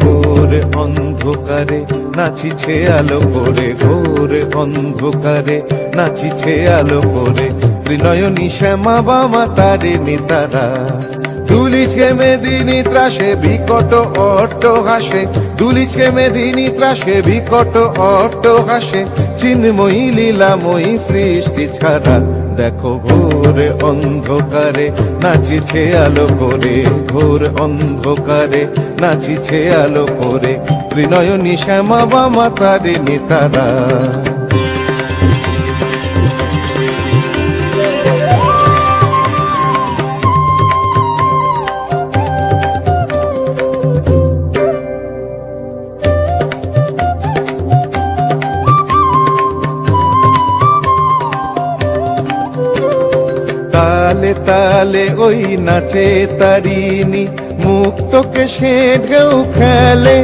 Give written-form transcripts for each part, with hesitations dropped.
ঘোর অন্ধকারে নাচিছে আলো করে, ঘোর অন্ধকারে নাচিছে আলো করে, ত্রিনয়নী শ্যামা বামা তারিণী তারা। দুলিছে মেদিনী ত্রাসে বিকট অট্ট হাসে, দুলিছে মেদিনী ত্রাসে বিকট অট্ট হাসে, চিন্ময়ী লীলাময়ী সৃষ্টি ছাড়া। দেখো ঘোর অন্ধকারে নাচিছে আলো করে, ঘোর অন্ধকারে নাচিছে আলো করে, ত্রিনয়নী শ্যামা বামা তারিণী তারা। তালে তালে ওই নাচে তারিণী, মুক্তকে সে ঢেউ খেলে,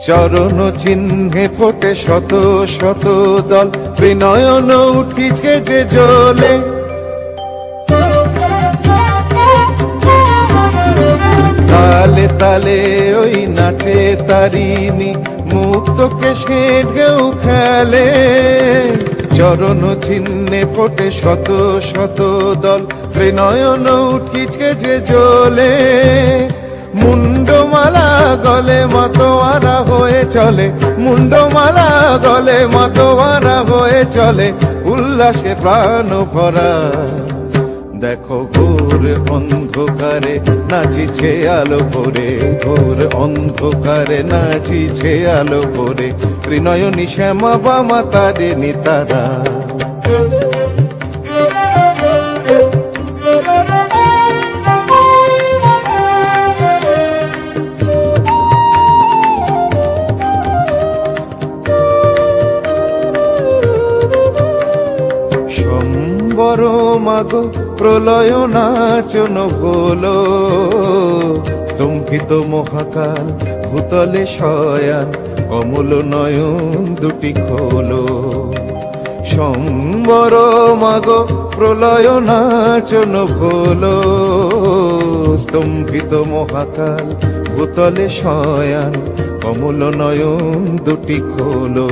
চরণ চিহ্নে ফোটে শত শত দল, ত্রিনয়ন উঠিছে যে জ্বলে। তালে তালে ওই নাচে তারিণী, মুক্তকে সে ঢেউ খেলে, চরণ চিহ্নে ফোটে শত শত দল, ত্রিনয়ন উঠিছে যে জ্বলে। মুন্ডমালা গলে মাতোয়ারা হয়ে চলে, মুন্ডমালা গলে মাতোয়ারা হয়ে চলে, উল্লাসে প্রাণ ভরা। দেখো ঘোর অন্ধকারে নাচিছে আলো করে, ঘোর অন্ধকারে নাচিছে আলো করে, ত্রিনয়নী শ্যামা বামা তারিণী তারা। সম্বর মাগো প্রলয় নাচন হলো, স্তম্ভিত মহাকাল ভূতলে শয়ান, কমল নয়ন দুটি খোলো। সম্বর মাগো প্রলয় নাচন হলো, স্তম্ভিত মহাকাল ভূতলে শয়ান, কমল নয়ন দুটি খোলো।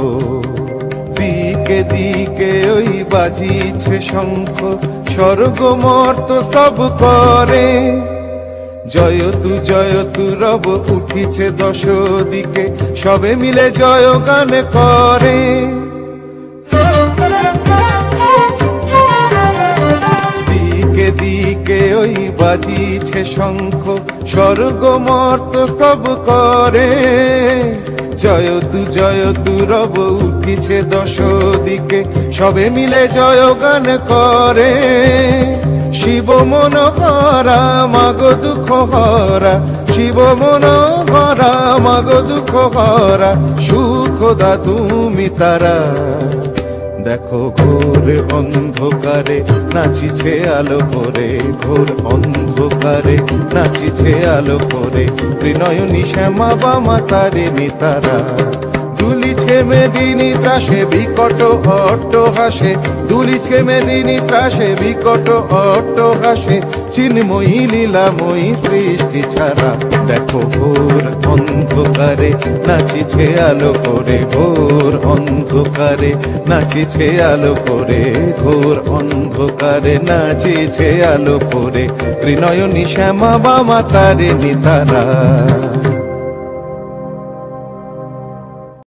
দিকে দিকে ওই বাজিছে শঙ্খ, স্বর্গ মর্ত সব করে, জয়তু রব উঠিছে দশ দিকে, সবে মিলে জয় গান করে। দিকে দিকে ওই বাজিছে শঙ্খ, স্বর্গ মর্ত সব করে, জয়তু রব উঠিছে দশ দিকে, সবে মিলে জয় গান করে। শিব মন হরা মাগো দুঃখ হরা, শিব মন হরা মাগো দুঃখ হরা, সুখদা তুমি তারা। দেখো ঘোর অন্ধকারে নাচিছে আলো করে, ঘোর অন্ধকারে নাচিছে আলো করে, ত্রিনয়নী শ্যামা বামা তারিণী তারা। দুলিছে মেদিনী ত্রাসে বিকট অট্ট হাসে, দুলিছে মেদিনী ত্রাসে বিকট অট্ট হাসে, চিন্ময়ী লীলাময়ী সৃষ্টি ছাড়া। দেখো ঘোর অন্ধকারে নাচিছে আলো করে, ঘোর অন্ধকারে নাচিছে আলো করে, ঘোর অন্ধকারে নাচিছে আলো করে, ত্রিনয়নী শ্যামা বামা তারিণী তারা।